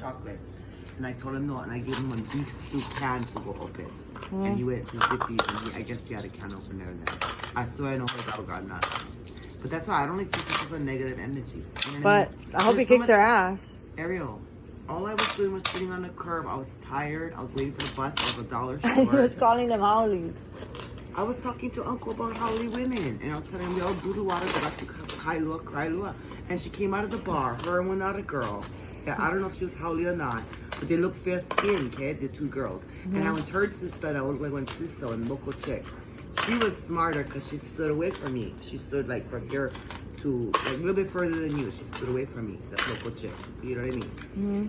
chocolates. And I told him no, and I gave him one beef stew can to go open. And he went to Zippy's, and I guess he had a can opener there. I swear I know her dog got nothing. But that's why I don't like people with a negative energy. You know what I mean? But I hope he kicked their ass. Ariel, all I was doing was sitting on the curb. I was tired. I was waiting for the bus. I was $1 He short. was calling them howlies. I was talking to Uncle about howly women. And I was telling him, we all boo water, but I took Kailua, Kailua. And she came out of the bar, her and one other girl. Yeah, I don't know if she was howly or not. But they look fair skinned, okay? The two girls. And I went to her sister, I went to sister and local chick. She was smarter because she stood away from me. She stood like from here to like a little bit further than you. She stood away from me, that local chick. You know what I mean?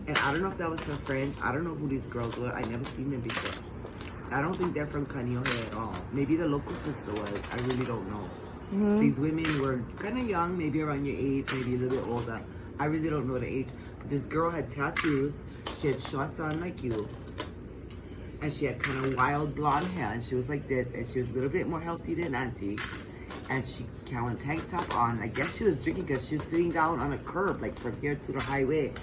And I don't know if that was her friends. I don't know who these girls were. I never seen them before. I don't think they're from Kaneohe at all. Maybe the local sister was. I really don't know. These women were kind of young, maybe around your age, maybe a little bit older. I really don't know the age. But this girl had tattoos. She had shorts on like you. And she had kind of wild blonde hair. And she was like this. And she was a little bit more healthy than Auntie. And she had a tank top on. I guess she was drinking because she was sitting down on a curb, like from here to the highway.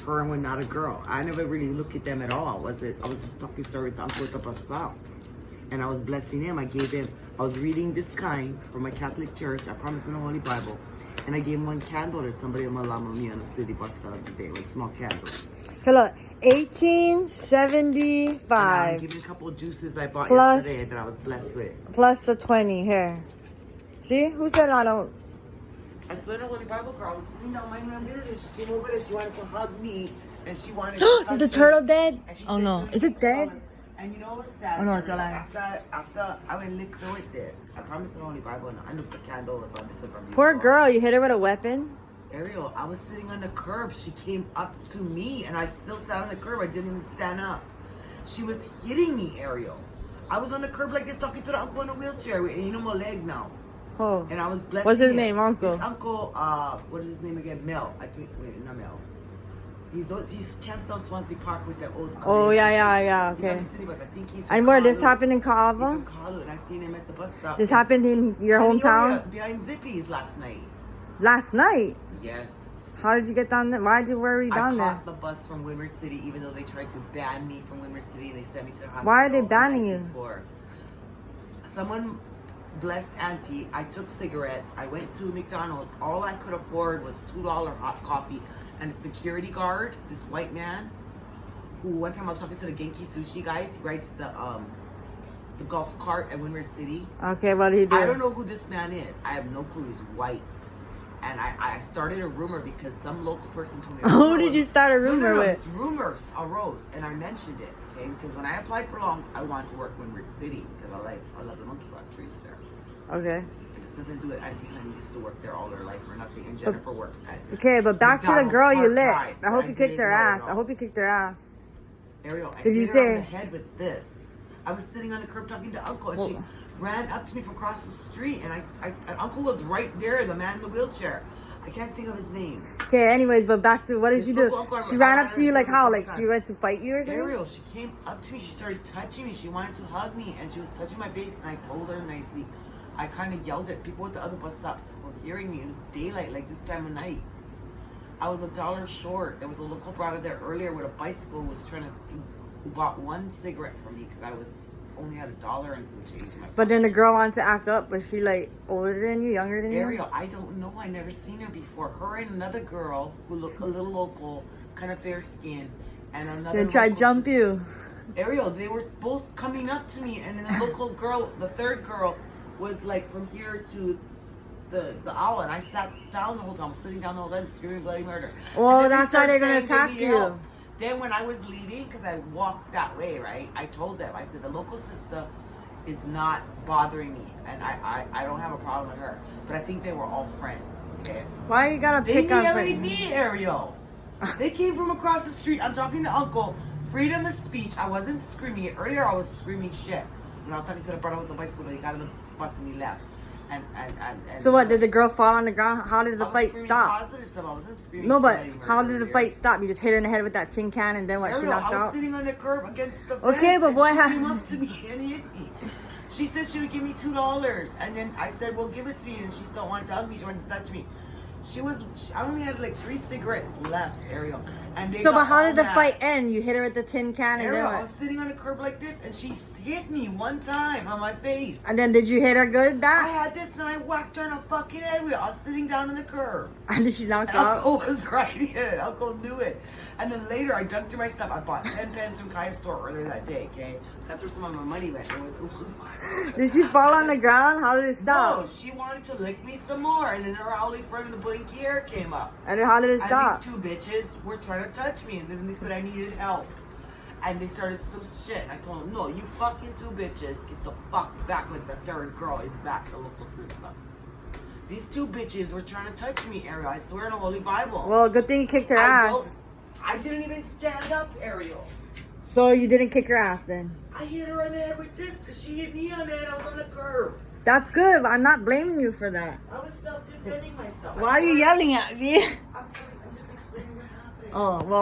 Her and one not a girl. I never really looked at them at all. I was just talking story to Uncle at the bus stop. And I was blessing him. I was reading this kind from my Catholic church. I promised in the Holy Bible. And I gave him one candle that somebody on my llama me on the city bus the other day, like small candles. Okay, look. 1875. Give me a couple of juices I bought Plus- yesterday that I was blessed with. Plus a 20 here. See? Who said I don't? I swear the Holy Bible girl, I was sitting down minding my business. She came over there, she wanted to hug me, and she wanted to Is touch the me. turtle dead? And she Oh said no. she Is it dead? And you know what's sad? Oh, no, it's alive. After I went liquor with this, I promised the Holy Bible, and I knew the candle was on this information. Poor girl, you hit her with a weapon? Ariel, I was sitting on the curb. She came up to me, and I still sat on the curb. I didn't even stand up. She was hitting me, Ariel. I was on the curb like this, talking to the uncle in a wheelchair. You know my leg now. Oh. And I was blessed. What's his name, uncle? His uncle, what is his name again? Mel. I think, wait, not Mel. He's camps down Swansea Park with that old. Oh, Korean yeah, guy. yeah, He's okay. on the city bus. I think he's from And where this Kalu. happened in He's Kaava? from Kalu, and I seen him at the bus stop. This happened in your hometown? Behind Zippy's last night. Last night? Yes. How did you get down there? Why were you down I there? caught the bus from Windward City, even though they tried to ban me from Windward City and they sent me to the hospital. Why are they the banning night you? before. Someone blessed Auntie. I took cigarettes. I went to McDonald's. All I could afford was $2 hot coffee. And a security guard, this white man, who one time I was talking to the Genki Sushi guys. He rides the golf cart at Windward City. Okay, what did he do? I don't know who this man is. I have no clue. He's white. And I started a rumor because some local person told me. Who did you start a rumor with? It's rumors arose, and I mentioned it, okay? Because when I applied for Longs, I wanted to work in Windward City because I love the monkey rock trees there. Okay. And it's nothing to do with Auntie Honey used to work there all her life for nothing, and Jennifer works at. Okay, but back to the McDonald's girl you Park lit. Drive, I hope you didn't kicked her know it ass. all. I hope you kicked her ass. Ariel, I Did you hit her on say- the head with this. I was sitting on the curb talking to Uncle, and she Well- ran up to me from across the street, and Uncle was right there, the man in the wheelchair. I can't think of his name. Okay, anyways, but back to what did This you do? local uncle, She I ran had up her to you like several how? Like times. she went to fight you or something? Ariel, she came up to me, she started touching me, she wanted to hug me, and she was touching my face, and I told her nicely. I kind of yelled at people at the other bus stops were hearing me. It was daylight, like this time of night. I was $1 short. There was a local brother there earlier with a bicycle who was who bought one cigarette from me because I only had $1 and some change in my But then the girl wanted to act up. Was she like older than you, younger than you? Ariel, I don't know. I never seen her before. Her and another girl who looked a little local, kind of fair skin, and another. Then try to local jump sister. you. Ariel, they were both coming up to me, and then the local girl, the third girl, was like from here to the owl, and I sat down the whole time, sitting down the whole time, screaming bloody murder. Well, And then they that's why started they're gonna saying they attack need you. help. Then when I was leaving, because I walked that way, right? I told them, I said the local sister is not bothering me, and I don't have a problem with her, but I think they were all friends. Okay. Why you gotta They pick on yelled at friends? me, Ariel. They came from across the street. I'm talking to Uncle. Freedom of speech. I wasn't screaming it. Earlier, I was screaming shit. When I was talking to the brother with the bicycle, he got in the bus and he left. And So what, did the girl fall on the ground? How did the I was fight screaming stop? positive stuff. I wasn't screaming No, but bloody how murder did the earlier. fight stop? You just hit her in the head with that tin can and then what, she Ariel, knocked I was out? sitting on the curb against the Okay, fence, but and what she happened? came up to me and hit me. She said she would give me $2, and then I said, "Well, give it to me," and she still wanted to hug me. She wanted to touch me. I only had like 3 cigarettes left, Ariel. And they So, got but how all did the mad. fight end? You hit her with the tin can and then Ariel, I what? was sitting on the curb like this, and she hit me one time on my face. And then did you hit her good I that? had this, and I whacked her in the fucking head with it. I was sitting down on the curb. And then she knocked And out? Uncle was writing it. Uncle knew it. And then later, I dug through my stuff. I bought 10 pens from Kaya's store earlier that day, okay? That's where some of my money went. It was fine. Did she fall on the ground? How did it stop? No, she wanted to lick me some more. And then her owly friend in the blinky hair came up. And then how did it stop? And these 2 bitches were trying to touch me. And then they said I needed help. And they started some shit. And I told them, no, you fucking 2 bitches, get the fuck back like the 3rd girl is back in the local system. These 2 bitches were trying to touch me, Ariel. I swear in the Holy Bible. Well, good thing you kicked her ass. I didn't even stand up, Ariel. So you didn't kick her ass then? I hit her on the head with this because she hit me on the head. I was on the curb. That's good, but I'm not blaming you for that. I was self-defending myself. Why are you yelling at me? I'm just explaining what happened. Oh, well.